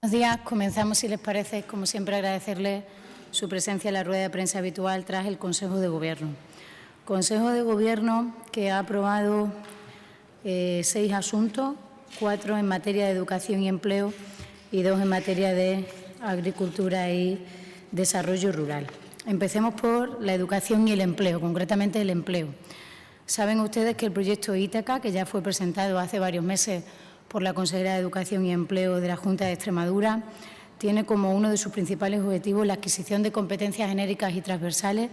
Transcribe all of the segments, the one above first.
Buenos días. Comenzamos, si les parece, como siempre, agradecerles su presencia en la rueda de prensa habitual tras el Consejo de Gobierno. Consejo de Gobierno que ha aprobado 6 asuntos, 4 en materia de educación y empleo y 2 en materia de agricultura y desarrollo rural. Empecemos por la educación y el empleo, concretamente el empleo. Saben ustedes que el proyecto Ítaca, que ya fue presentado hace varios meses por la consejera de Educación y Empleo de la Junta de Extremadura, tiene como uno de sus principales objetivos la adquisición de competencias genéricas y transversales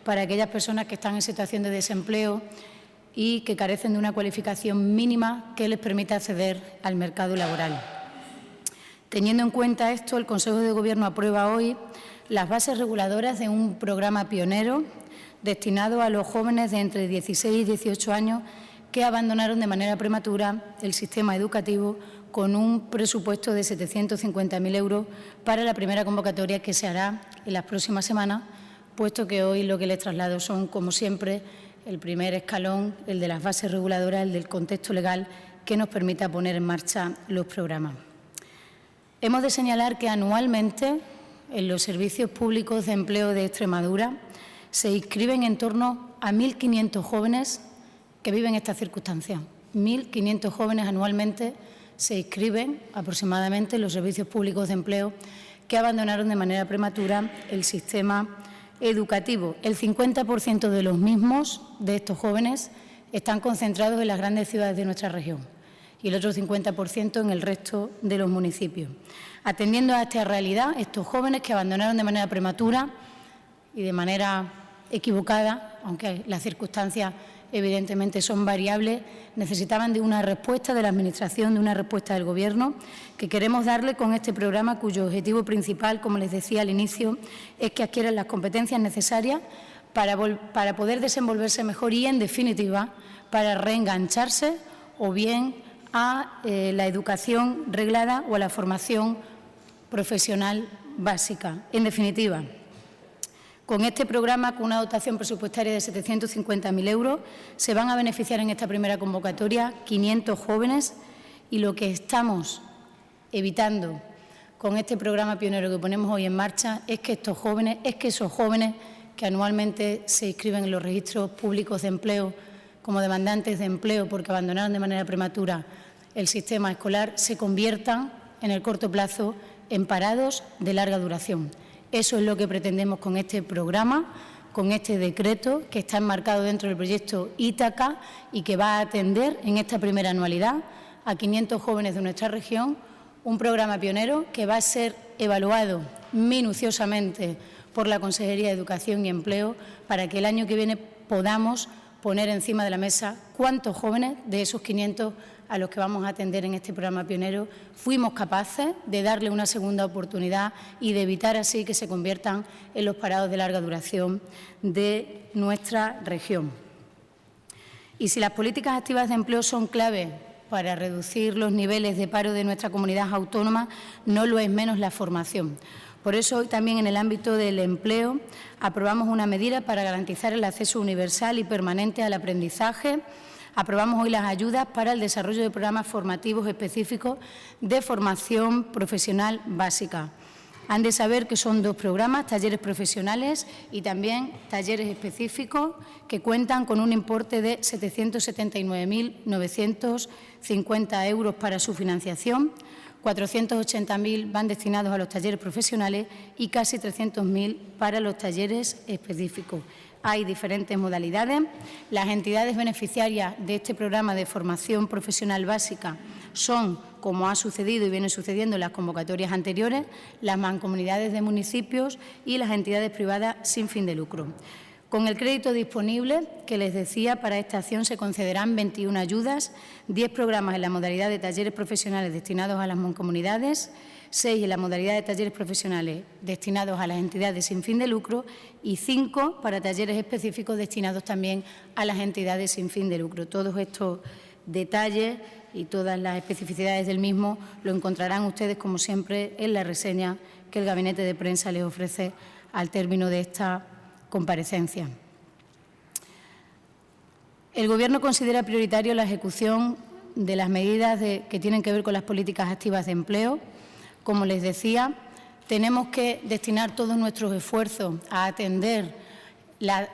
para aquellas personas que están en situación de desempleo y que carecen de una cualificación mínima que les permita acceder al mercado laboral. Teniendo en cuenta esto, el Consejo de Gobierno aprueba hoy las bases reguladoras de un programa pionero destinado a los jóvenes de entre 16 y 18 años que abandonaron de manera prematura el sistema educativo, con un presupuesto de 750.000 euros para la primera convocatoria que se hará en las próximas semanas, puesto que hoy lo que les traslado son, como siempre, el primer escalón, el de las bases reguladoras, el del contexto legal que nos permita poner en marcha los programas. Hemos de señalar que anualmente en los servicios públicos de empleo de Extremadura se inscriben en torno a 1.500 jóvenes que viven estas circunstancias. 1.500 jóvenes anualmente se inscriben aproximadamente en los servicios públicos de empleo que abandonaron de manera prematura el sistema educativo. El 50% de los mismos, de estos jóvenes, están concentrados en las grandes ciudades de nuestra región y el otro 50% en el resto de los municipios. Atendiendo a esta realidad, estos jóvenes que abandonaron de manera prematura y de manera equivocada, aunque las circunstancias evidentemente son variables, necesitaban de una respuesta de la Administración, de una respuesta del Gobierno, que queremos darle con este programa, cuyo objetivo principal, como les decía al inicio, es que adquieran las competencias necesarias para poder desenvolverse mejor y, en definitiva, para reengancharse o bien a la educación reglada o a la formación profesional básica. En definitiva, con este programa, con una dotación presupuestaria de 750.000 euros, se van a beneficiar en esta primera convocatoria 500 jóvenes, y lo que estamos evitando con este programa pionero que ponemos hoy en marcha es que esos jóvenes que anualmente se inscriben en los registros públicos de empleo como demandantes de empleo porque abandonaron de manera prematura el sistema escolar, se conviertan en el corto plazo en parados de larga duración. Eso es lo que pretendemos con este programa, con este decreto que está enmarcado dentro del proyecto Ítaca y que va a atender en esta primera anualidad a 500 jóvenes de nuestra región, un programa pionero que va a ser evaluado minuciosamente por la Consejería de Educación y Empleo para que el año que viene podamos poner encima de la mesa cuántos jóvenes de esos 500 a los que vamos a atender en este programa pionero fuimos capaces de darle una segunda oportunidad y de evitar así que se conviertan en los parados de larga duración de nuestra región. Y si las políticas activas de empleo son clave para reducir los niveles de paro de nuestra comunidad autónoma, no lo es menos la formación. Por eso, hoy también en el ámbito del empleo aprobamos una medida para garantizar el acceso universal y permanente al aprendizaje. Aprobamos hoy las ayudas para el desarrollo de programas formativos específicos de formación profesional básica. Han de saber que son 2 programas, talleres profesionales y también talleres específicos, que cuentan con un importe de 779.950 euros para su financiación. 480.000 van destinados a los talleres profesionales y casi 300.000 para los talleres específicos. Hay diferentes modalidades. Las entidades beneficiarias de este programa de formación profesional básica son, como ha sucedido y viene sucediendo en las convocatorias anteriores, las mancomunidades de municipios y las entidades privadas sin fin de lucro. Con el crédito disponible que les decía, para esta acción se concederán 21 ayudas, 10 programas en la modalidad de talleres profesionales destinados a las mancomunidades, 6 en la modalidad de talleres profesionales destinados a las entidades sin fin de lucro y 5 para talleres específicos destinados también a las entidades sin fin de lucro. Todos estos detalles y todas las especificidades del mismo lo encontrarán ustedes, como siempre, en la reseña que el Gabinete de Prensa les ofrece al término de esta comparecencia. El Gobierno considera prioritario la ejecución de las medidas que tienen que ver con las políticas activas de empleo, Como les decía, tenemos que destinar todos nuestros esfuerzos a atender la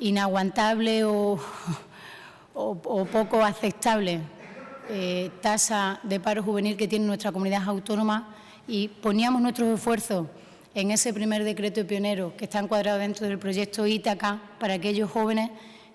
inaguantable o poco aceptable tasa de paro juvenil que tiene nuestra comunidad autónoma, y poníamos nuestros esfuerzos en ese primer decreto pionero que está encuadrado dentro del proyecto Ítaca para aquellos jóvenes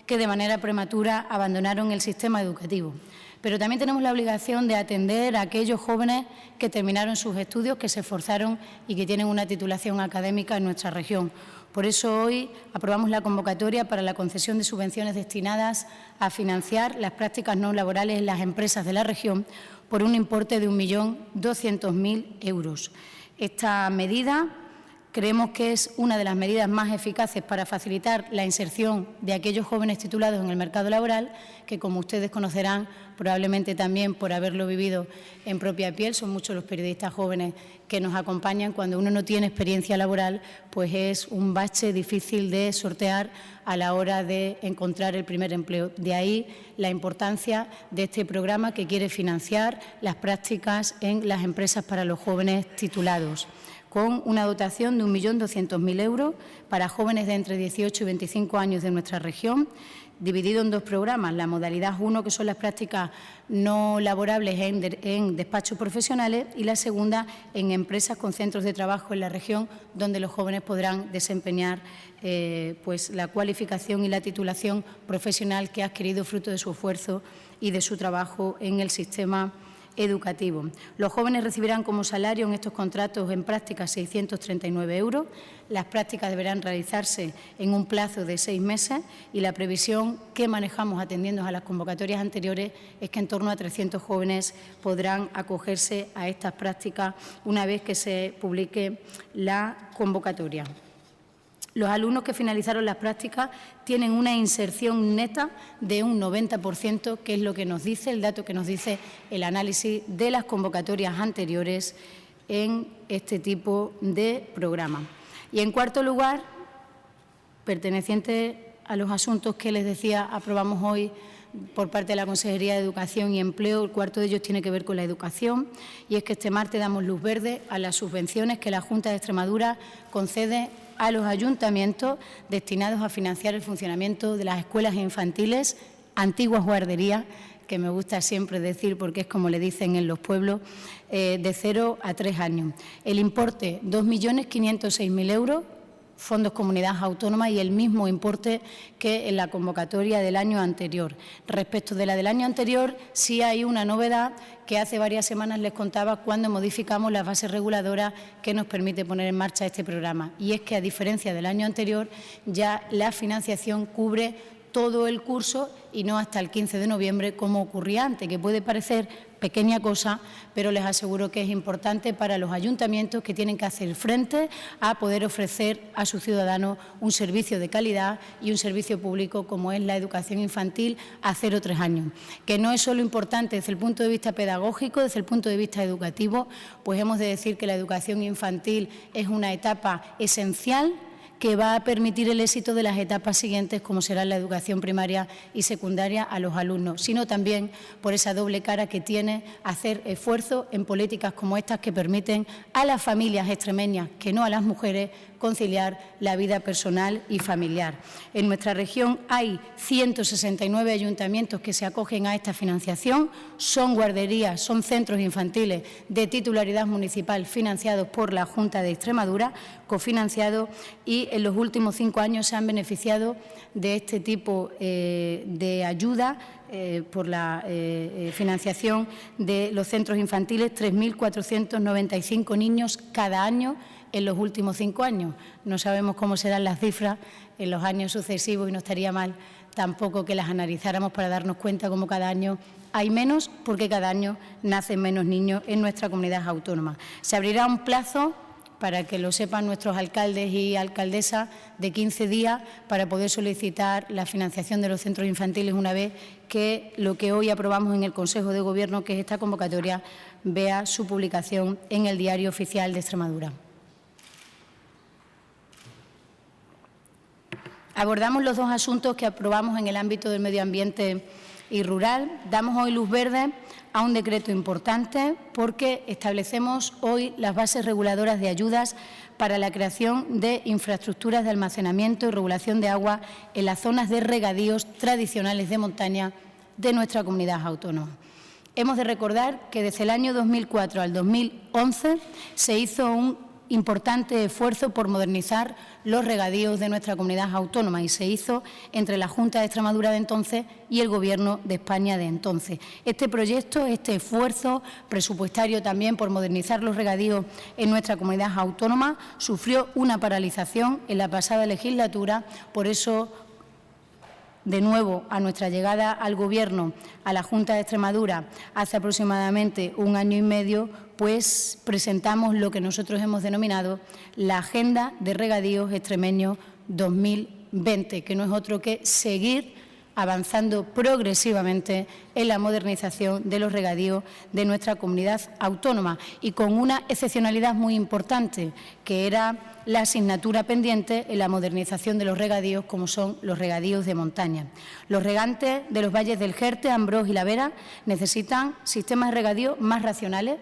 que de manera prematura abandonaron el sistema educativo. Pero también tenemos la obligación de atender a aquellos jóvenes que terminaron sus estudios, que se esforzaron y que tienen una titulación académica en nuestra región. Por eso hoy aprobamos la convocatoria para la concesión de subvenciones destinadas a financiar las prácticas no laborales en las empresas de la región por un importe de 1.200.000 euros. Esta medida creemos que es una de las medidas más eficaces para facilitar la inserción de aquellos jóvenes titulados en el mercado laboral, que, como ustedes conocerán, probablemente también por haberlo vivido en propia piel, son muchos los periodistas jóvenes que nos acompañan. Cuando uno no tiene experiencia laboral, pues es un bache difícil de sortear a la hora de encontrar el primer empleo. De ahí la importancia de este programa, que quiere financiar las prácticas en las empresas para los jóvenes titulados, con una dotación de 1.200.000 euros para jóvenes de entre 18 y 25 años de nuestra región, dividido en dos programas: la modalidad 1, que son las prácticas no laborables en despachos profesionales, y la segunda en empresas con centros de trabajo en la región, donde los jóvenes podrán desempeñar pues la cualificación y la titulación profesional que ha adquirido fruto de su esfuerzo y de su trabajo en el sistema educativo. Los jóvenes recibirán como salario en estos contratos en prácticas 639 euros. Las prácticas deberán realizarse en un plazo de 6 meses y la previsión que manejamos atendiendo a las convocatorias anteriores es que en torno a 300 jóvenes podrán acogerse a estas prácticas una vez que se publique la convocatoria. Los alumnos que finalizaron las prácticas tienen una inserción neta de un 90%, que es lo que nos dice el dato que nos dice el análisis de las convocatorias anteriores en este tipo de programa. Y, en cuarto lugar, perteneciente a los asuntos que les decía aprobamos hoy por parte de la Consejería de Educación y Empleo, el cuarto de ellos tiene que ver con la educación, y es que este martes damos luz verde a las subvenciones que la Junta de Extremadura concede a los ayuntamientos destinados a financiar el funcionamiento de las escuelas infantiles, antiguas guarderías, que me gusta siempre decir porque es como le dicen en los pueblos, de 0 a 3 años. El importe, 2.506.000 euros, fondos comunidad autónoma, y el mismo importe que en la convocatoria del año anterior. Respecto de la del año anterior, sí hay una novedad que hace varias semanas les contaba cuando modificamos las bases reguladoras que nos permite poner en marcha este programa. Y es que, a diferencia del año anterior, ya la financiación cubre todo el curso y no hasta el 15 de noviembre, como ocurría antes, que puede parecer pequeña cosa, pero les aseguro que es importante para los ayuntamientos, que tienen que hacer frente a poder ofrecer a sus ciudadanos un servicio de calidad y un servicio público como es la educación infantil a 0 a 3 años. Que no es solo importante desde el punto de vista pedagógico, desde el punto de vista educativo, pues hemos de decir que la educación infantil es una etapa esencial que va a permitir el éxito de las etapas siguientes, como será la educación primaria y secundaria, a los alumnos, sino también por esa doble cara que tiene hacer esfuerzo en políticas como estas, que permiten a las familias extremeñas, que no a las mujeres, conciliar la vida personal y familiar. En nuestra región hay 169 ayuntamientos que se acogen a esta financiación. Son guarderías, son centros infantiles de titularidad municipal financiados por la Junta de Extremadura, cofinanciados, y en los últimos 5 años se han beneficiado de este tipo de ayuda por la financiación de los centros infantiles 3.495 niños cada año en los últimos 5 años. No sabemos cómo serán las cifras en los años sucesivos y no estaría mal tampoco que las analizáramos para darnos cuenta cómo cada año hay menos, porque cada año nacen menos niños en nuestra comunidad autónoma. Se abrirá un plazo, para que lo sepan nuestros alcaldes y alcaldesas, de 15 días para poder solicitar la financiación de los centros infantiles, una vez que lo que hoy aprobamos en el Consejo de Gobierno, que es esta convocatoria, vea su publicación en el Diario Oficial de Extremadura. Abordamos los dos asuntos que aprobamos en el ámbito del medio ambiente y rural, damos hoy luz verde a un decreto importante porque establecemos hoy las bases reguladoras de ayudas para la creación de infraestructuras de almacenamiento y regulación de agua en las zonas de regadíos tradicionales de montaña de nuestra comunidad autónoma. Hemos de recordar que desde el año 2004 al 2011 se hizo un importante esfuerzo por modernizar los regadíos de nuestra comunidad autónoma y se hizo entre la Junta de Extremadura de entonces y el Gobierno de España de entonces. Este proyecto, este esfuerzo presupuestario también por modernizar los regadíos en nuestra comunidad autónoma sufrió una paralización en la pasada legislatura, por eso de nuevo, a nuestra llegada al Gobierno, a la Junta de Extremadura, hace aproximadamente un año y medio, pues presentamos lo que nosotros hemos denominado la Agenda de Regadíos Extremeños 2020, que no es otro que seguir avanzando progresivamente en la modernización de los regadíos de nuestra comunidad autónoma y con una excepcionalidad muy importante, que era la asignatura pendiente en la modernización de los regadíos, como son los regadíos de montaña. Los regantes de los valles del Jerte, Ambrós y La Vera necesitan sistemas de regadío más racionales,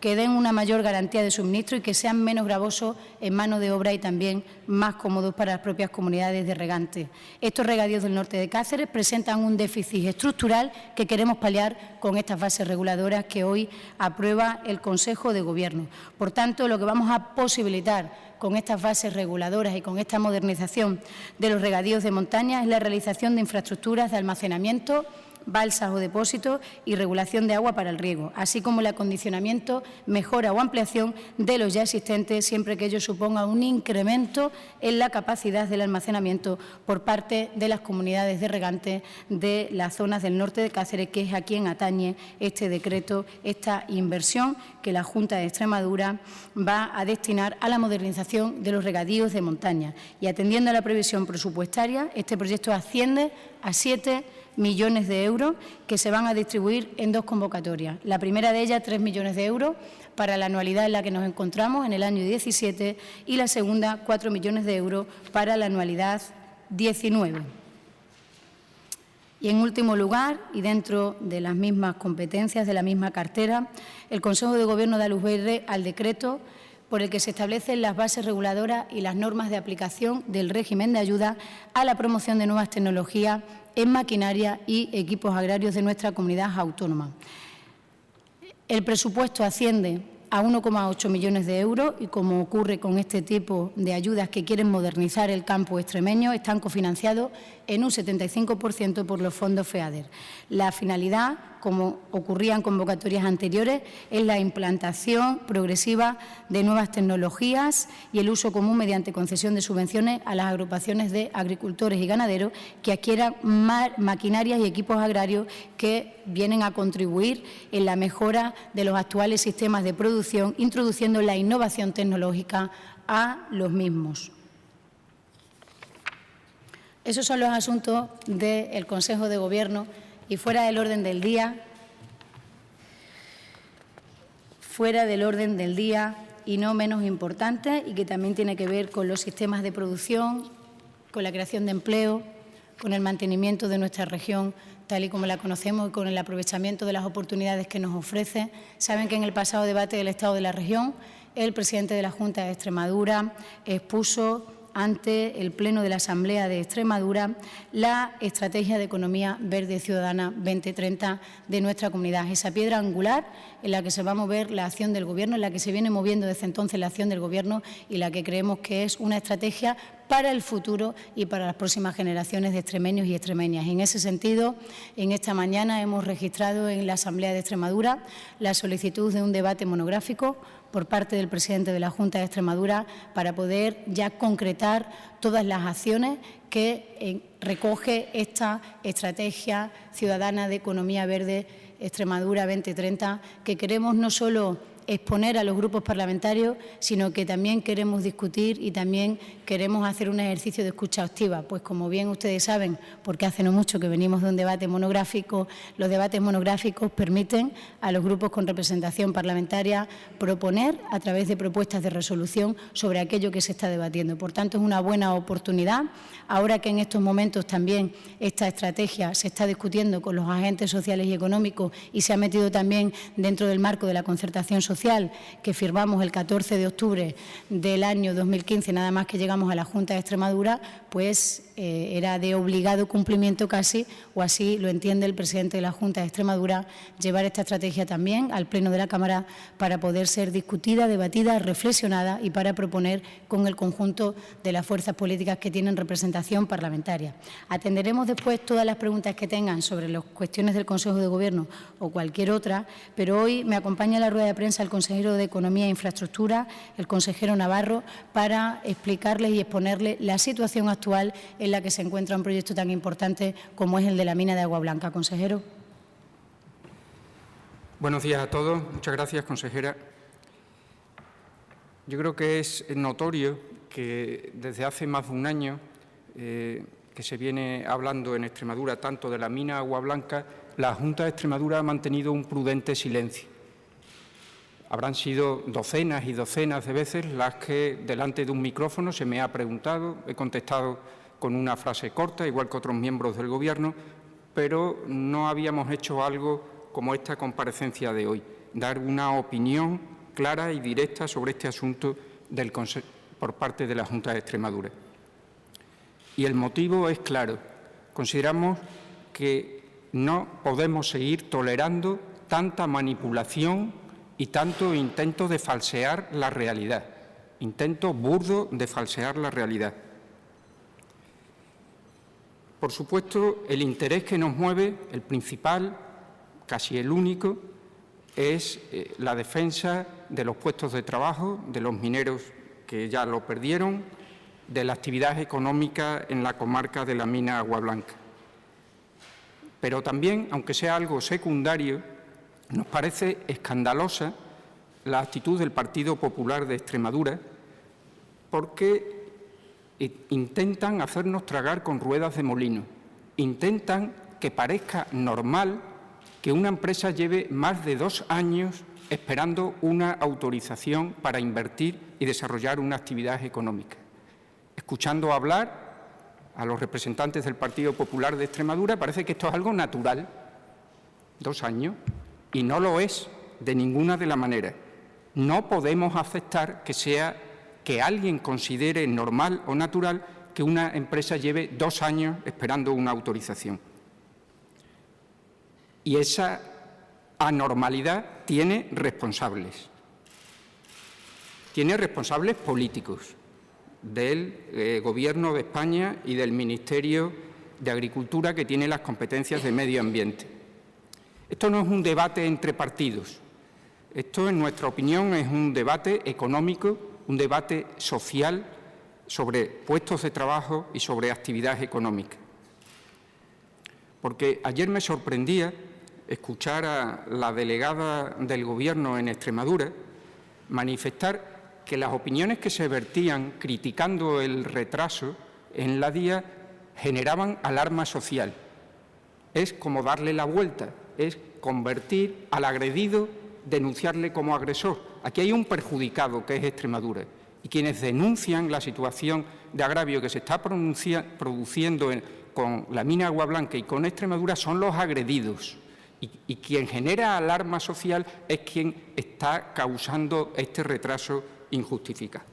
que den una mayor garantía de suministro y que sean menos gravosos en mano de obra y también más cómodos para las propias comunidades de regantes. Estos regadíos del norte de Cáceres presentan un déficit estructural que queremos paliar con estas bases reguladoras que hoy aprueba el Consejo de Gobierno. Por tanto, lo que vamos a posibilitar con estas bases reguladoras y con esta modernización de los regadíos de montaña es la realización de infraestructuras de almacenamiento, balsas o depósitos y regulación de agua para el riego, así como el acondicionamiento, mejora o ampliación de los ya existentes, siempre que ello suponga un incremento en la capacidad del almacenamiento por parte de las comunidades de regantes de las zonas del norte de Cáceres, que es a quien atañe este decreto, esta inversión que la Junta de Extremadura va a destinar a la modernización de los regadíos de montaña. Y atendiendo a la previsión presupuestaria, este proyecto asciende a 7 millones de euros que se van a distribuir en dos convocatorias. La primera de ellas, 3 millones de euros para la anualidad en la que nos encontramos en el año 17 y la segunda, 4 millones de euros para la anualidad 19. Y en último lugar, y dentro de las mismas competencias, de la misma cartera, el Consejo de Gobierno da luz verde al decreto por el que se establecen las bases reguladoras y las normas de aplicación del régimen de ayuda a la promoción de nuevas tecnologías en maquinaria y equipos agrarios de nuestra comunidad autónoma. El presupuesto asciende a 1,8 millones de euros y, como ocurre con este tipo de ayudas que quieren modernizar el campo extremeño, están cofinanciados en un 75% por los fondos FEADER. La finalidad, como ocurría en convocatorias anteriores, es la implantación progresiva de nuevas tecnologías y el uso común mediante concesión de subvenciones a las agrupaciones de agricultores y ganaderos que adquieran maquinarias y equipos agrarios que vienen a contribuir en la mejora de los actuales sistemas de producción, introduciendo la innovación tecnológica a los mismos. Esos son los asuntos del Consejo de Gobierno y fuera del orden del día y no menos importante y que también tiene que ver con los sistemas de producción, con la creación de empleo, con el mantenimiento de nuestra región tal y como la conocemos y con el aprovechamiento de las oportunidades que nos ofrece. Saben que en el pasado debate del Estado de la región, el presidente de la Junta de Extremadura expuso ante el Pleno de la Asamblea de Extremadura la Estrategia de Economía Verde Ciudadana 2030 de nuestra comunidad, esa piedra angular en la que se va a mover la acción del Gobierno, en la que se viene moviendo desde entonces la acción del Gobierno y la que creemos que es una estrategia para el futuro y para las próximas generaciones de extremeños y extremeñas. En ese sentido, en esta mañana hemos registrado en la Asamblea de Extremadura la solicitud de un debate monográfico por parte del presidente de la Junta de Extremadura para poder ya concretar todas las acciones que recoge esta Estrategia Ciudadana de Economía Verde Extremadura 2030, que queremos no solo exponer a los grupos parlamentarios, sino que también queremos discutir y también queremos hacer un ejercicio de escucha activa. Pues como bien ustedes saben, porque hace no mucho que venimos de un debate monográfico, los debates monográficos permiten a los grupos con representación parlamentaria proponer a través de propuestas de resolución sobre aquello que se está debatiendo. Por tanto, es una buena oportunidad, ahora que en estos momentos también esta estrategia se está discutiendo con los agentes sociales y económicos y se ha metido también dentro del marco de la concertación social que firmamos el 14 de octubre del año 2015, nada más que llegamos a la Junta de Extremadura, pues era de obligado cumplimiento casi, o así lo entiende el presidente de la Junta de Extremadura, llevar esta estrategia también al Pleno de la Cámara para poder ser discutida, debatida, reflexionada y para proponer con el conjunto de las fuerzas políticas que tienen representación parlamentaria. Atenderemos después todas las preguntas que tengan sobre las cuestiones del Consejo de Gobierno o cualquier otra, pero hoy me acompaña a la rueda de prensa el consejero de Economía e Infraestructura, el consejero Navarro, para explicarles y exponerles la situación actual en la que se encuentra un proyecto tan importante como es el de la mina de Agua Blanca. Consejero. Buenos días a todos. Muchas gracias, consejera. Yo creo que es notorio que desde hace más de un año que se viene hablando en Extremadura tanto de la mina Agua Blanca, la Junta de Extremadura ha mantenido un prudente silencio. Habrán sido docenas y docenas de veces las que delante de un micrófono se me ha preguntado, he contestado con una frase corta, igual que otros miembros del Gobierno, pero no habíamos hecho algo como esta comparecencia de hoy, dar una opinión clara y directa sobre este asunto por parte de la Junta de Extremadura. Y el motivo es claro. Consideramos que no podemos seguir tolerando tanta manipulación y tanto intento de falsear la realidad, intento burdo de falsear la realidad. Por supuesto, el interés que nos mueve, el principal, casi el único, es la defensa de los puestos de trabajo, de los mineros que ya lo perdieron, de la actividad económica en la comarca de la mina Agua Blanca. Pero también, aunque sea algo secundario, nos parece escandalosa la actitud del Partido Popular de Extremadura porque intentan hacernos tragar con ruedas de molino, intentan que parezca normal que una empresa lleve más de 2 años esperando una autorización para invertir y desarrollar una actividad económica. Escuchando hablar a los representantes del Partido Popular de Extremadura, parece que esto es algo natural, 2 años, y no lo es de ninguna de las maneras. No podemos aceptar que alguien considere normal o natural que una empresa lleve 2 años esperando una autorización. Y esa anormalidad tiene responsables. Tiene responsables políticos del Gobierno de España y del Ministerio de Agricultura, que tiene las competencias de medio ambiente. Esto no es un debate entre partidos. Esto, en nuestra opinión, es un debate económico, un debate social sobre puestos de trabajo y sobre actividad económica. Porque ayer me sorprendía escuchar a la delegada del Gobierno en Extremadura manifestar que las opiniones que se vertían criticando el retraso en la DIA generaban alarma social. Es como darle la vuelta, es convertir al agredido, denunciarle como agresor. Aquí hay un perjudicado, que es Extremadura, y quienes denuncian la situación de agravio que se está produciendo con la mina Agua Blanca y con Extremadura son los agredidos. Y quien genera alarma social es quien está causando este retraso injustificado.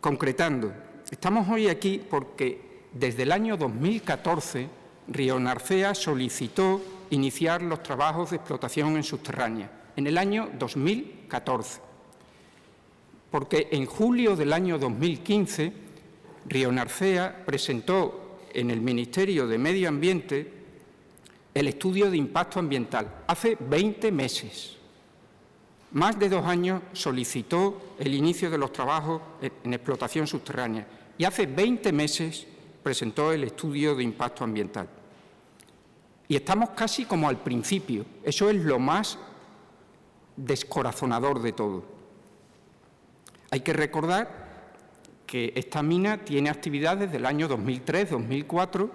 Concretando, estamos hoy aquí porque desde el año 2014 Rionarcea solicitó iniciar los trabajos de explotación en subterránea, en el año 2014, porque en julio del año 2015 Rionarcea presentó en el Ministerio de Medio Ambiente el estudio de impacto ambiental, hace 20 meses. Más de 2 años solicitó el inicio de los trabajos en explotación subterránea y hace 20 meses presentó el estudio de impacto ambiental. Y estamos casi como al principio. Eso es lo más descorazonador de todo. Hay que recordar que esta mina tiene actividad desde el año 2003-2004,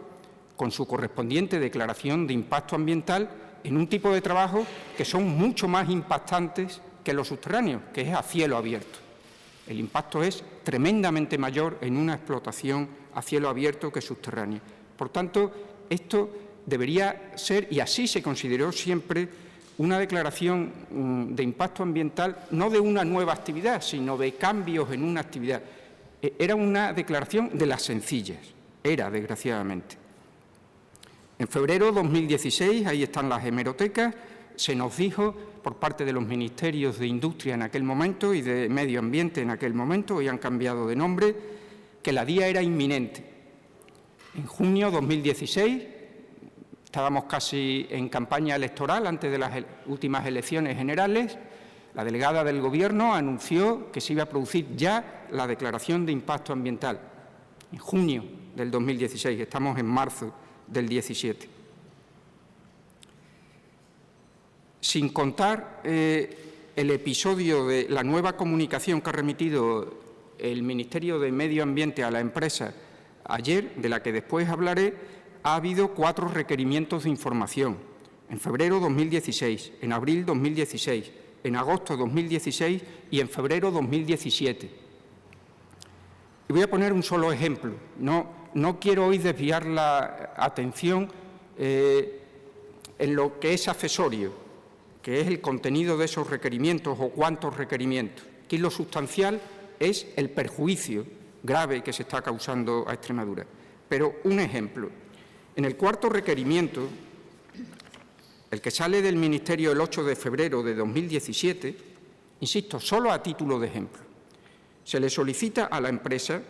con su correspondiente declaración de impacto ambiental, en un tipo de trabajo que son mucho más impactantes que los subterráneos, que es a cielo abierto. El impacto es tremendamente mayor en una explotación a cielo abierto que subterránea. Por tanto, esto debería ser, y así se consideró siempre, una declaración de impacto ambiental no de una nueva actividad, sino de cambios en una actividad. Era una declaración de las sencillas, era, desgraciadamente. En febrero de 2016, ahí están las hemerotecas, se nos dijo por parte de los ministerios de Industria en aquel momento y de Medio Ambiente en aquel momento, hoy han cambiado de nombre, que la DIA era inminente. En junio de 2016, estábamos casi en campaña electoral antes de las últimas elecciones generales, la delegada del Gobierno anunció que se iba a producir ya la declaración de impacto ambiental, en junio del 2016, estamos en marzo del 17. Sin contar el episodio de la nueva comunicación que ha remitido el Ministerio de Medio Ambiente a la empresa ayer, de la que después hablaré, ha habido 4 requerimientos de información, en febrero 2016, en abril 2016, en agosto 2016 y en febrero 2017. Y voy a poner un solo ejemplo. No quiero hoy desviar la atención en lo que es accesorio, que es el contenido de esos requerimientos o cuántos requerimientos. Aquí lo sustancial es el perjuicio grave que se está causando a Extremadura. Pero un ejemplo. En el 4º requerimiento, el que sale del Ministerio el 8 de febrero de 2017, insisto, solo a título de ejemplo, se le solicita a la empresa,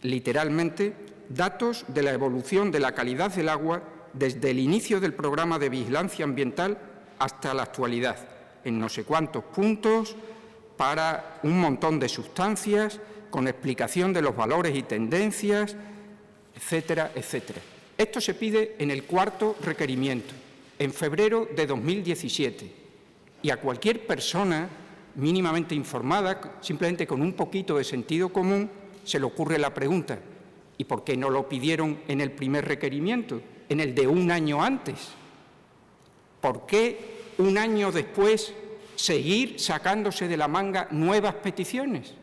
literalmente, datos de la evolución de la calidad del agua desde el inicio del programa de vigilancia ambiental hasta la actualidad, en no sé cuántos puntos, para un montón de sustancias, con explicación de los valores y tendencias, etcétera, etcétera. Esto se pide en el 4º requerimiento, en febrero de 2017, y a cualquier persona mínimamente informada, simplemente con un poquito de sentido común, se le ocurre la pregunta: ¿y por qué no lo pidieron en el primer requerimiento, en el de un año antes? ¿Por qué un año después seguir sacándose de la manga nuevas peticiones?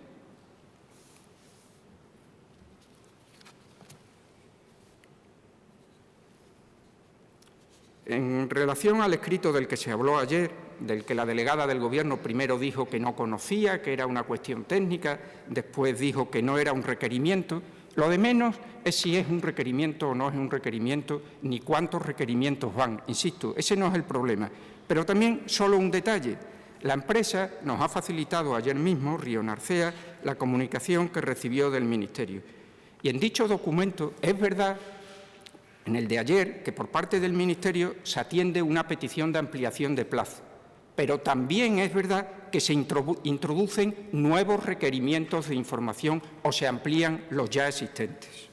En relación al escrito del que se habló ayer, del que la delegada del Gobierno primero dijo que no conocía, que era una cuestión técnica, después dijo que no era un requerimiento, lo de menos es si es un requerimiento o no es un requerimiento, ni cuántos requerimientos van. Insisto, ese no es el problema. Pero también solo un detalle. La empresa nos ha facilitado ayer mismo, Río Narcea, la comunicación que recibió del Ministerio. Y en dicho documento es verdad, en el de ayer, que por parte del Ministerio se atiende una petición de ampliación de plazo, pero también es verdad que se introducen nuevos requerimientos de información o se amplían los ya existentes.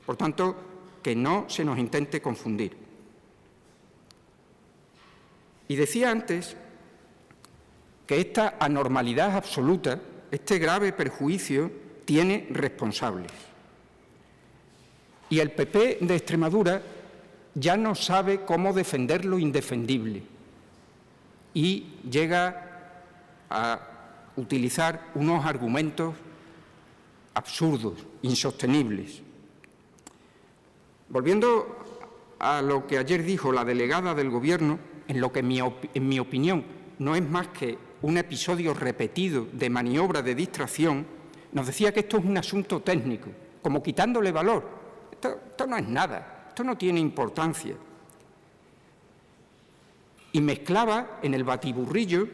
Por tanto, que no se nos intente confundir. Y decía antes que esta anormalidad absoluta, este grave perjuicio, tiene responsables. Y el PP de Extremadura ya no sabe cómo defender lo indefendible y llega a utilizar unos argumentos absurdos, insostenibles. Volviendo a lo que ayer dijo la delegada del Gobierno, en lo que en mi opinión no es más que un episodio repetido de maniobra de distracción, nos decía que esto es un asunto técnico, como quitándole valor. Esto no es nada, esto no tiene importancia. Y mezclaba en el batiburrillo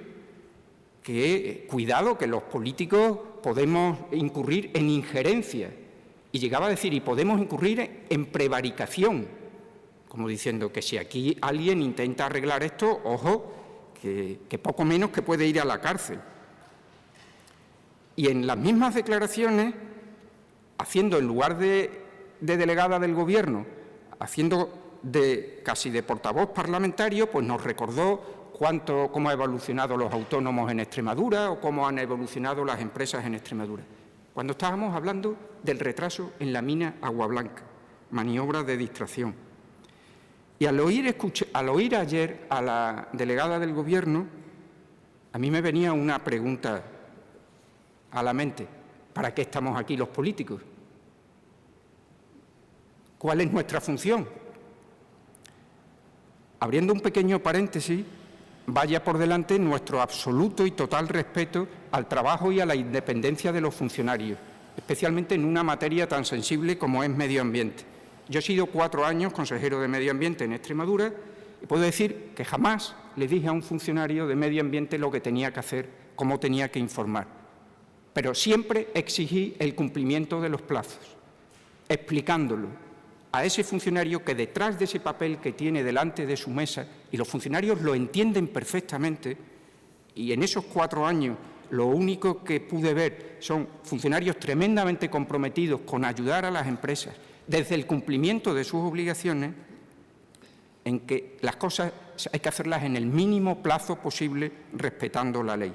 que, cuidado, que los políticos podemos incurrir en injerencia. Y llegaba a decir, y podemos incurrir en prevaricación, como diciendo que si aquí alguien intenta arreglar esto, ojo, que poco menos que puede ir a la cárcel. Y en las mismas declaraciones, haciendo en lugar de delegada del Gobierno, haciendo casi de portavoz parlamentario, pues nos recordó cómo han evolucionado los autónomos en Extremadura o cómo han evolucionado las empresas en Extremadura, cuando estábamos hablando del retraso en la mina Agua Blanca, maniobra de distracción. Y al oír ayer a la delegada del Gobierno, a mí me venía una pregunta a la mente: ¿para qué estamos aquí los políticos? ¿Cuál es nuestra función? Abriendo un pequeño paréntesis, vaya por delante nuestro absoluto y total respeto al trabajo y a la independencia de los funcionarios, especialmente en una materia tan sensible como es medio ambiente. Yo he sido 4 años consejero de Medio Ambiente en Extremadura y puedo decir que jamás le dije a un funcionario de Medio Ambiente lo que tenía que hacer, cómo tenía que informar. Pero siempre exigí el cumplimiento de los plazos, explicándolo a ese funcionario que detrás de ese papel que tiene delante de su mesa, y los funcionarios lo entienden perfectamente, y en esos 4 años lo único que pude ver son funcionarios tremendamente comprometidos con ayudar a las empresas desde el cumplimiento de sus obligaciones, en que las cosas hay que hacerlas en el mínimo plazo posible respetando la ley.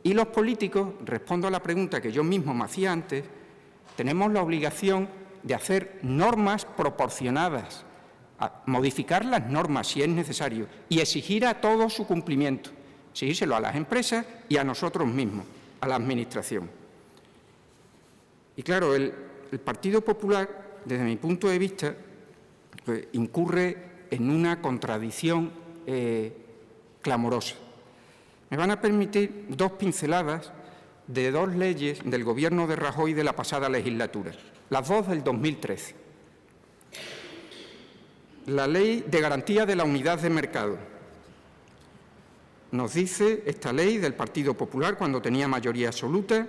Y los políticos, respondo a la pregunta que yo mismo me hacía antes, tenemos la obligación de hacer normas proporcionadas, a modificar las normas si es necesario y exigir a todos su cumplimiento, exigírselo a las empresas y a nosotros mismos, a la Administración. Y claro, el Partido Popular, desde mi punto de vista, pues, incurre en una contradicción clamorosa. Me van a permitir 2 pinceladas de 2 leyes del Gobierno de Rajoy de la pasada legislatura, las 2 del 2013. La Ley de Garantía de la Unidad de Mercado. Nos dice esta ley del Partido Popular, cuando tenía mayoría absoluta,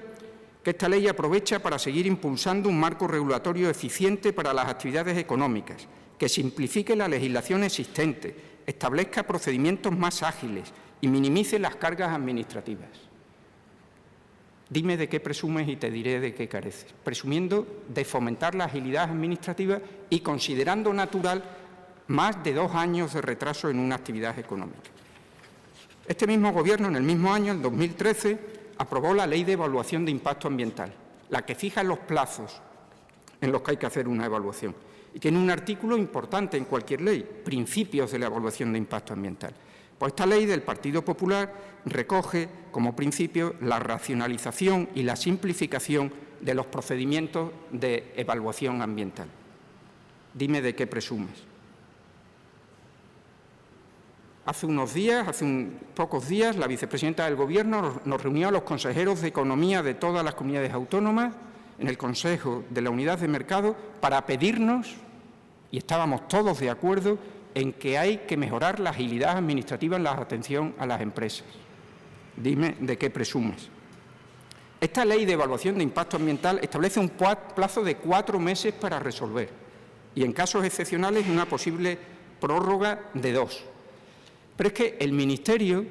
que esta ley aprovecha para seguir impulsando un marco regulatorio eficiente para las actividades económicas, que simplifique la legislación existente, establezca procedimientos más ágiles y minimice las cargas administrativas. Dime de qué presumes y te diré de qué careces. Presumiendo de fomentar la agilidad administrativa y considerando natural más de 2 años de retraso en una actividad económica. Este mismo Gobierno, en el mismo año, el 2013, aprobó la Ley de Evaluación de Impacto Ambiental, la que fija los plazos en los que hay que hacer una evaluación. Y tiene un artículo importante en cualquier ley, principios de la evaluación de impacto ambiental. Pues esta ley del Partido Popular recoge como principio la racionalización y la simplificación de los procedimientos de evaluación ambiental. Dime de qué presumes. Hace pocos días, la vicepresidenta del Gobierno nos reunió a los consejeros de Economía de todas las comunidades autónomas en el Consejo de la Unidad de Mercado para pedirnos, y estábamos todos de acuerdo, en que hay que mejorar la agilidad administrativa en la atención a las empresas. Dime de qué presumes. Esta ley de evaluación de impacto ambiental establece un plazo de 4 meses para resolver y, en casos excepcionales, una posible prórroga de 2. Pero es que el Ministerio,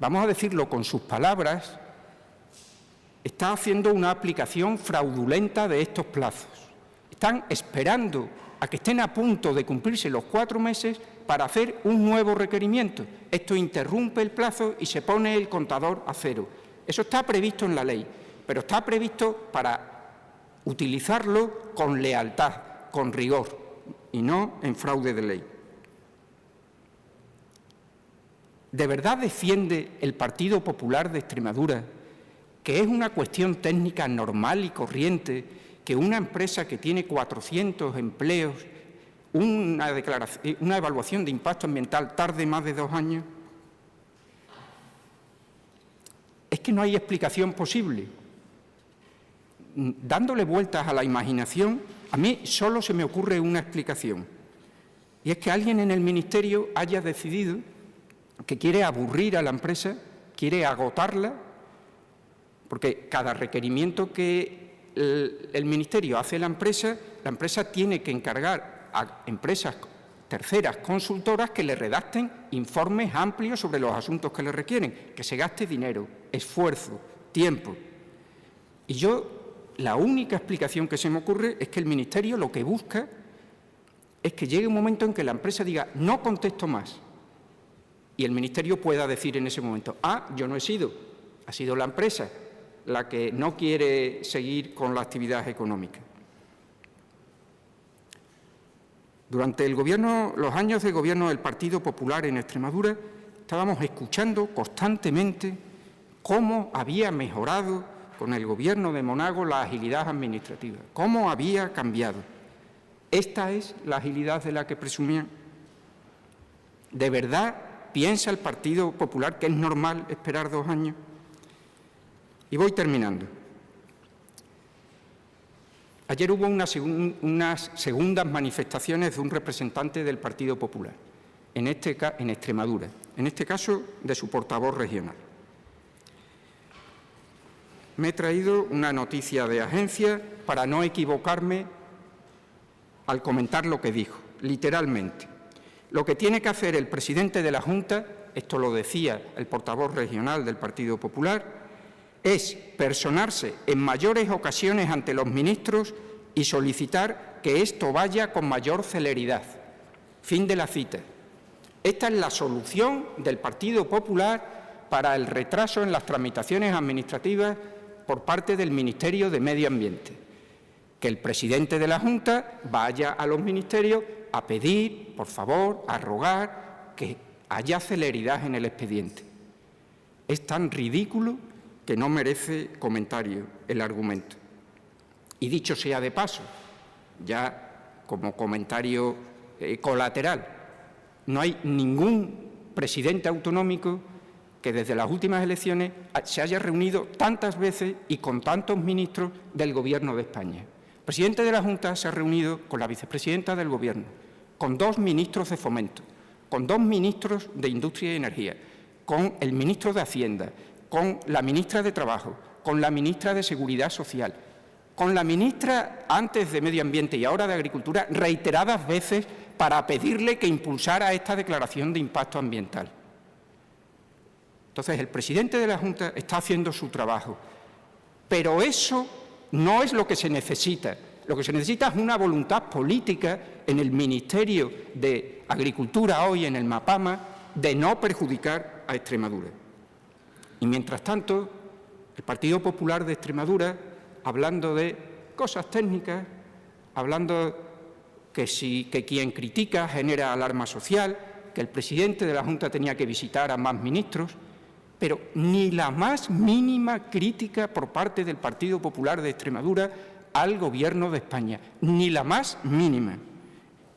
vamos a decirlo con sus palabras, está haciendo una aplicación fraudulenta de estos plazos. Están esperando a que estén a punto de cumplirse los 4 meses para hacer un nuevo requerimiento. Esto interrumpe el plazo y se pone el contador a 0. Eso está previsto en la ley, pero está previsto para utilizarlo con lealtad, con rigor, y no en fraude de ley. ¿De verdad defiende el Partido Popular de Extremadura que es una cuestión técnica normal y corriente que una empresa que tiene 400 empleos, una evaluación de impacto ambiental tarde más de 2 años? Es que no hay explicación posible. Dándole vueltas a la imaginación, a mí solo se me ocurre una explicación, y es que alguien en el Ministerio haya decidido que quiere aburrir a la empresa, quiere agotarla, porque cada requerimiento que el Ministerio hace a la empresa tiene que encargar a empresas terceras consultoras que le redacten informes amplios sobre los asuntos que le requieren, que se gaste dinero, esfuerzo, tiempo. Y la única explicación que se me ocurre es que el Ministerio lo que busca es que llegue un momento en que la empresa diga no contesto más y el Ministerio pueda decir en ese momento yo no he sido, ha sido la empresa la que no quiere seguir con la actividad económica. Durante los años de gobierno del Partido Popular en Extremadura, estábamos escuchando constantemente cómo había mejorado con el gobierno de Monago la agilidad administrativa, cómo había cambiado. ¿Esta es la agilidad de la que presumían? ¿De verdad piensa el Partido Popular que es normal esperar 2 años? Y voy terminando. Ayer hubo unas segundas manifestaciones de un representante del Partido Popular, en Extremadura, en este caso de su portavoz regional. Me he traído una noticia de agencia para no equivocarme al comentar lo que dijo, literalmente. Lo que tiene que hacer el presidente de la Junta, esto lo decía el portavoz regional del Partido Popular, es personarse en mayores ocasiones ante los ministros y solicitar que esto vaya con mayor celeridad. Fin de la cita. Esta es la solución del Partido Popular para el retraso en las tramitaciones administrativas por parte del Ministerio de Medio Ambiente. Que el presidente de la Junta vaya a los ministerios a pedir, por favor, a rogar que haya celeridad en el expediente. Es tan ridículo que no merece comentario el argumento. Y dicho sea de paso, ya como comentario colateral, no hay ningún presidente autonómico que desde las últimas elecciones se haya reunido tantas veces y con tantos ministros del Gobierno de España. El presidente de la Junta se ha reunido con la vicepresidenta del Gobierno, con 2 ministros de Fomento, con 2 ministros de Industria y Energía, con el ministro de Hacienda, con la ministra de Trabajo, con la ministra de Seguridad Social, con la ministra antes de Medio Ambiente y ahora de Agricultura, reiteradas veces para pedirle que impulsara esta declaración de impacto ambiental. Entonces, el presidente de la Junta está haciendo su trabajo, pero eso no es lo que se necesita. Lo que se necesita es una voluntad política en el Ministerio de Agricultura, hoy en el MAPAMA, de no perjudicar a Extremadura. Y mientras tanto, el Partido Popular de Extremadura, hablando de cosas técnicas, hablando que quien critica genera alarma social, que el presidente de la Junta tenía que visitar a más ministros, pero ni la más mínima crítica por parte del Partido Popular de Extremadura al Gobierno de España, ni la más mínima.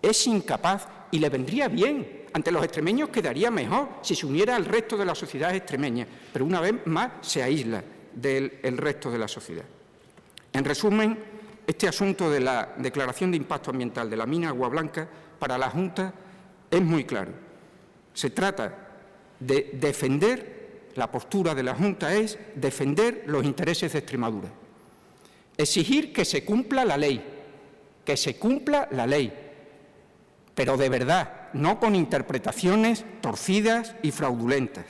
Es incapaz y le vendría bien. Ante los extremeños quedaría mejor si se uniera al resto de la sociedad extremeña, pero una vez más se aísla del resto de la sociedad. En resumen, este asunto de la declaración de impacto ambiental de la mina Agua Blanca para la Junta es muy claro. Se trata de defender, la postura de la Junta es defender los intereses de Extremadura, exigir que se cumpla la ley, pero de verdad, no con interpretaciones torcidas y fraudulentas.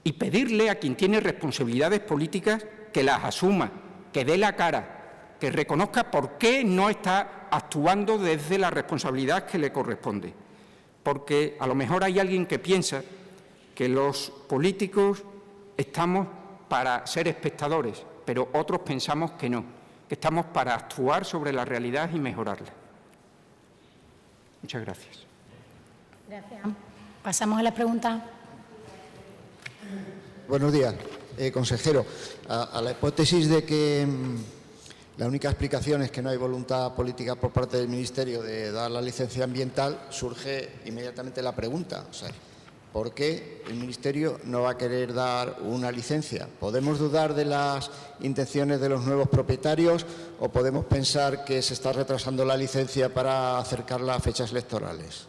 Y pedirle a quien tiene responsabilidades políticas que las asuma, que dé la cara, que reconozca por qué no está actuando desde la responsabilidad que le corresponde. Porque a lo mejor hay alguien que piensa que los políticos estamos para ser espectadores, pero otros pensamos que no, que estamos para actuar sobre la realidad y mejorarla. Muchas gracias. Gracias. Pasamos a la pregunta. Buenos días, consejero. A la hipótesis de que la única explicación es que no hay voluntad política por parte del Ministerio de dar la licencia ambiental, surge inmediatamente la pregunta, ¿por qué el Ministerio no va a querer dar una licencia? ¿Podemos dudar de las intenciones de los nuevos propietarios o podemos pensar que se está retrasando la licencia para acercarla a fechas electorales?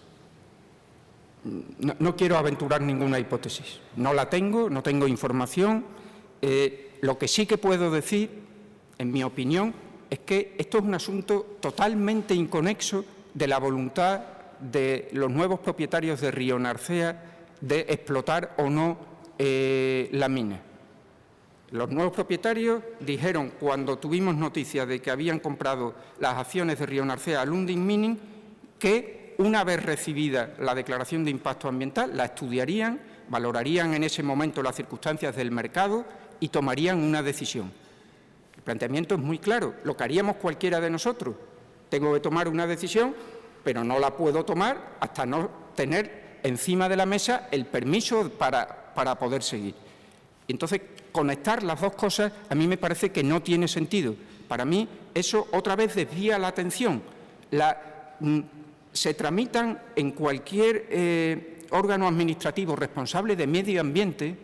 No quiero aventurar ninguna hipótesis. No la tengo, no tengo información. Lo que sí que puedo decir, en mi opinión, es que esto es un asunto totalmente inconexo de la voluntad de los nuevos propietarios de Río Narcea de explotar o no la mina. Los nuevos propietarios dijeron, cuando tuvimos noticia de que habían comprado las acciones de Río Narcea a Lundin Mining, que, una vez recibida la declaración de impacto ambiental, la estudiarían, valorarían en ese momento las circunstancias del mercado y tomarían una decisión. El planteamiento es muy claro, lo que haríamos cualquiera de nosotros. Tengo que tomar una decisión, pero no la puedo tomar hasta no tener encima de la mesa el permiso para poder seguir. Y entonces, conectar las dos cosas a mí me parece que no tiene sentido. Para mí, eso otra vez desvía la atención. Se tramitan en cualquier órgano administrativo responsable de medio ambiente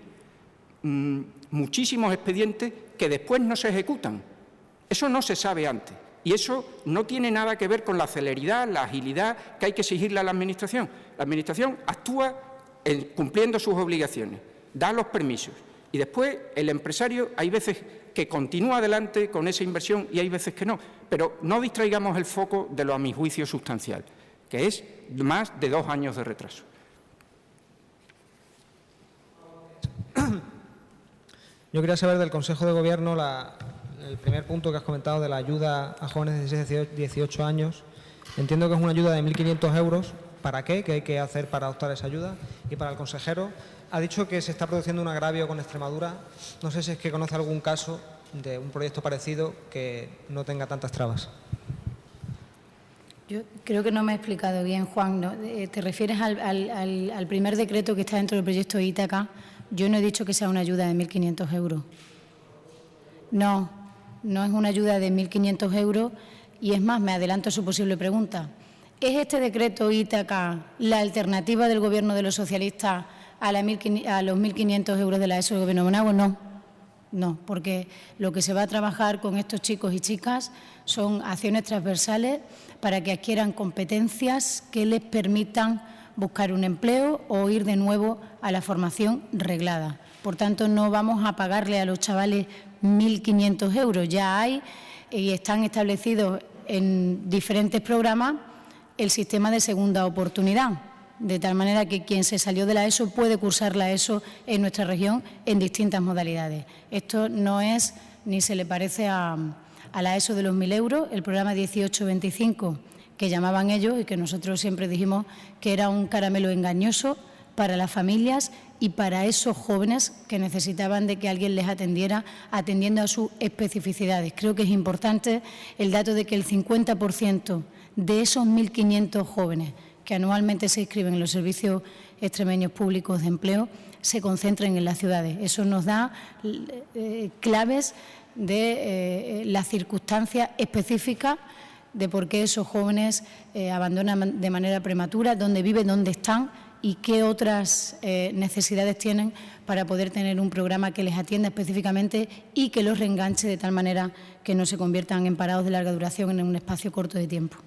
muchísimos expedientes que después no se ejecutan. Eso no se sabe antes. Y eso no tiene nada que ver con la celeridad, la agilidad que hay que exigirle a la Administración. La Administración actúa cumpliendo sus obligaciones, da los permisos. Y después el empresario hay veces que continúa adelante con esa inversión y hay veces que no. Pero no distraigamos el foco de lo, a mi juicio, sustancial, que es más de 2 años de retraso. Yo quería saber del Consejo de Gobierno el primer punto que has comentado de la ayuda a jóvenes de 18 años. Entiendo que es una ayuda de 1.500 euros. ¿Para qué? ¿Qué hay que hacer para optar a esa ayuda? Y para el consejero, ha dicho que se está produciendo un agravio con Extremadura. No sé si es que conoce algún caso de un proyecto parecido que no tenga tantas trabas. Yo creo que no me he explicado bien, Juan. ¿No? ¿Te refieres al primer decreto que está dentro del proyecto Ítaca? Yo no he dicho que sea una ayuda de 1.500 euros. No, no es una ayuda de 1.500 euros y es más, me adelanto a su posible pregunta. ¿Es este decreto Ítaca la alternativa del Gobierno de los socialistas a los 1.500 euros de la ESO del Gobierno de Monagua? No, no, porque lo que se va a trabajar con estos chicos y chicas son acciones transversales para que adquieran competencias que les permitan buscar un empleo o ir de nuevo a la formación reglada. Por tanto, no vamos a pagarle a los chavales 1.500 euros. Ya hay y están establecidos en diferentes programas el sistema de segunda oportunidad, de tal manera que quien se salió de la ESO puede cursar la ESO en nuestra región en distintas modalidades. Esto no es ni se le parece a la ESO de los 1.000 euros, el programa 1825 que llamaban ellos y que nosotros siempre dijimos que era un caramelo engañoso para las familias y para esos jóvenes que necesitaban de que alguien les atendiera atendiendo a sus especificidades. Creo que es importante el dato de que el 50% de esos 1.500 jóvenes que anualmente se inscriben en los servicios extremeños públicos de empleo se concentren en las ciudades. Eso nos da claves de las circunstancias específicas de por qué esos jóvenes abandonan de manera prematura, dónde viven, dónde están y qué otras necesidades tienen para poder tener un programa que les atienda específicamente y que los reenganche de tal manera que no se conviertan en parados de larga duración en un espacio corto de tiempo.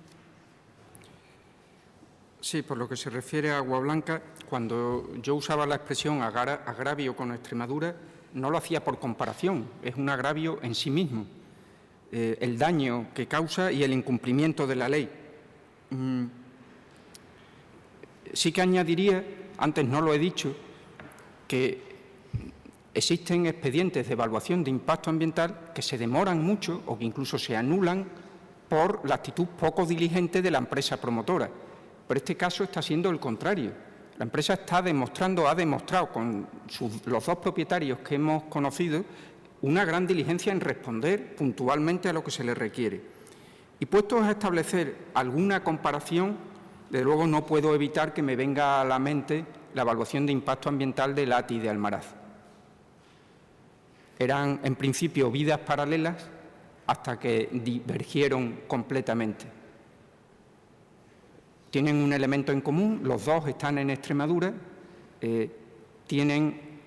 Sí, por lo que se refiere a Agua Blanca, cuando yo usaba la expresión agravio con Extremadura, no lo hacía por comparación, es un agravio en sí mismo. El daño que causa y el incumplimiento de la ley. Sí que añadiría, antes no lo he dicho, que existen expedientes de evaluación de impacto ambiental que se demoran mucho o que incluso se anulan por la actitud poco diligente de la empresa promotora. Pero este caso está siendo el contrario. La empresa ha demostrado con los 2 propietarios que hemos conocido una gran diligencia en responder puntualmente a lo que se le requiere. Y puestos a establecer alguna comparación, desde luego no puedo evitar que me venga a la mente la evaluación de impacto ambiental de Lati y de Almaraz. Eran, en principio, vidas paralelas hasta que divergieron completamente. Tienen un elemento en común, los 2 están en Extremadura, tienen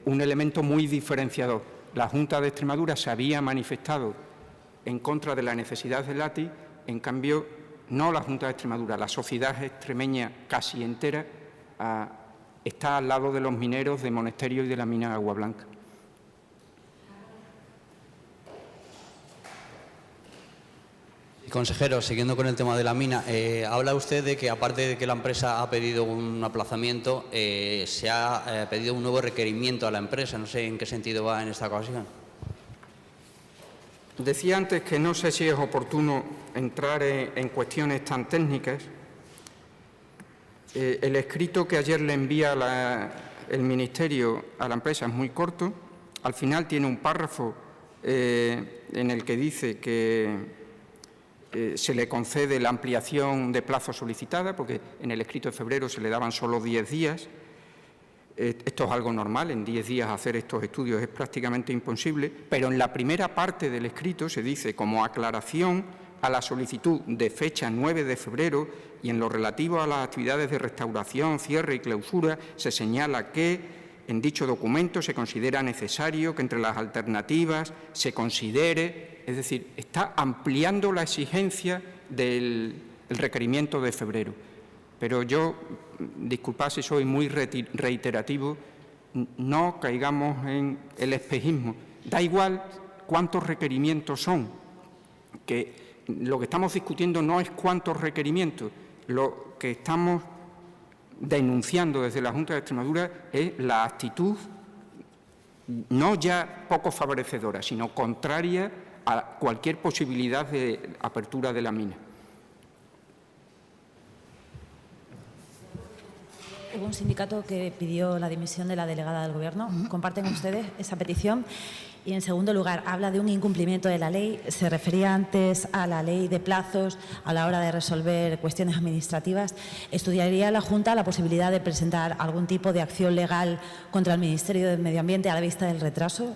un elemento muy diferenciador. La Junta de Extremadura se había manifestado en contra de la necesidad de Lati, en cambio, no la Junta de Extremadura, la sociedad extremeña casi entera está al lado de los mineros de Monesterio y de la mina de Agua Blanca. Consejero, siguiendo con el tema de la mina, habla usted de que, aparte de que la empresa ha pedido un aplazamiento, se ha pedido un nuevo requerimiento a la empresa. No sé en qué sentido va en esta ocasión. Decía antes que no sé si es oportuno entrar en cuestiones tan técnicas, El escrito que ayer le envía el Ministerio a la empresa es muy corto. Al final tiene un párrafo en el que dice que se le concede la ampliación de plazo solicitada, porque en el escrito de febrero se le daban solo 10 días. Esto es algo normal, en 10 días hacer estos estudios es prácticamente imposible, pero en la primera parte del escrito se dice, como aclaración a la solicitud de fecha 9 de febrero y en lo relativo a las actividades de restauración, cierre y clausura, se señala que en dicho documento se considera necesario que entre las alternativas se considere, es decir, está ampliando la exigencia del requerimiento de febrero. Pero yo, disculpad si soy muy reiterativo, no caigamos en el espejismo. Da igual cuántos requerimientos son, que lo que estamos discutiendo no es cuántos requerimientos, lo que estamos denunciando desde la Junta de Extremadura es la actitud no ya poco favorecedora, sino contraria a cualquier posibilidad de apertura de la mina. Hubo un sindicato que pidió la dimisión de la delegada del Gobierno. ¿Comparten ustedes esa petición? Y, en segundo lugar, habla de un incumplimiento de la ley. Se refería antes a la ley de plazos a la hora de resolver cuestiones administrativas. ¿Estudiaría la Junta la posibilidad de presentar algún tipo de acción legal contra el Ministerio de Medio Ambiente a la vista del retraso?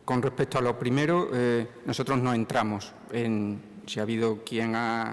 Con respecto a lo primero, nosotros no entramos en si ha habido quien ha